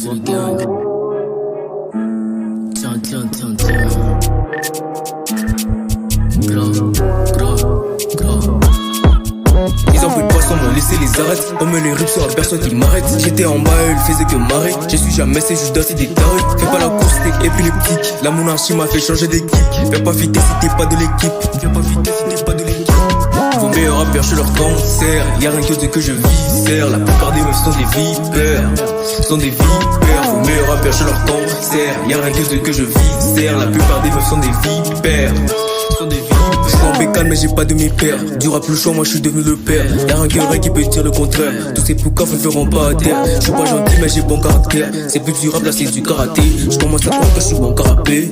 c'est le gang. Tiens. Grave. Ils ont pris de poisson, m'ont laissé les arêtes. On me les rips sur la personne qui m'arrête. J'étais en bas, elle faisait que marrer. Je suis jamais, c'est juste danser des tarés. Fais pas la course, t'es épileptique. La monarchie m'a fait changer d'équipe. Viens pas fitter si t'es pas de l'équipe. Vos meilleurs rappeurs, je leur cancer. Y'a rien que je viscère. La plupart des meufs sont des vipères. Vos meilleurs rappeurs, je leur cancer. Y'a rien que je viscère. La plupart des meufs sont des vipères. Je suis en bécane mais j'ai pas de mes pères. Du rap le choix, moi je suis devenu le père. Y'a un guerrier qui peut dire le contraire. Tous ces poucafs me feront pas à terre. Je suis pas gentil mais j'ai bon caractère. C'est plus du rap là c'est du karaté. Je commence à croire que je suis bon carapé.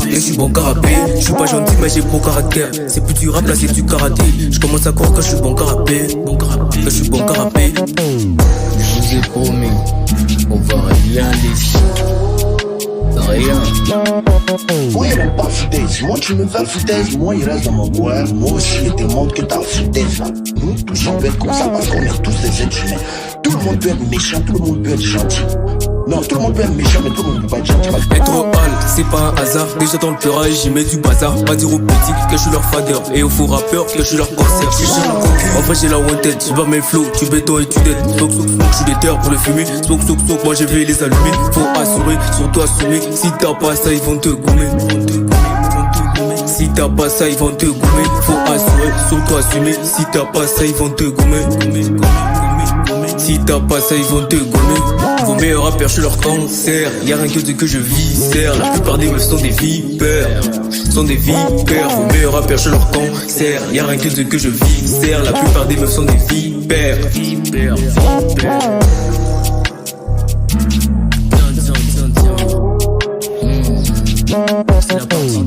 Je suis bon carapé. Je suis pas gentil mais j'ai bon caractère. C'est plus du rap là c'est du karaté. Je commence à croire que je suis bon carapé. Que je suis bon carapé. Je vous ai promis, on va rien laisser. Rien. Moi il aime pas foutaise, moi tu me fais foutaise, moi il reste dans mon coin, moi aussi je te montre que t'as foutaise là. Nous tous on peut être comme ça parce qu'on est tous des êtres humains. Tout le monde peut être méchant, tout le monde peut être gentil. Non, tout le monde peut être méchant, mais tout le monde peut pas être gentil. Être au hall, c'est pas un hasard. Déjà dans le peurage, j'y mets du bazar. Pas dire aux petits que je suis leur fader et aux faux rappeurs que je suis leur concert. En vrai, j'ai la wanted, j'ai pas mes flows, tu béton et tu dettes. Souk, je suis déter pour le fumer. Souk, moi je vais les allumer. Faut assurer, surtout assumer. Si t'as pas ça, ils vont te gommer. Si t'as pas ça, ils vont te gommer. Faut assurer, surtout assumer. Si t'as pas ça, ils vont te gommer. Si t'as pas ça, ils vont te gommer. Vos meilleurs rappeurs, je suis leur cancer. Y'a rien que je viscère. La plupart des meufs sont des vipères. Vos meilleurs rappeurs, je suis leur cancer. Y'a rien que je viscère. La plupart des meufs sont des vipères. Tiens. C'est la partie.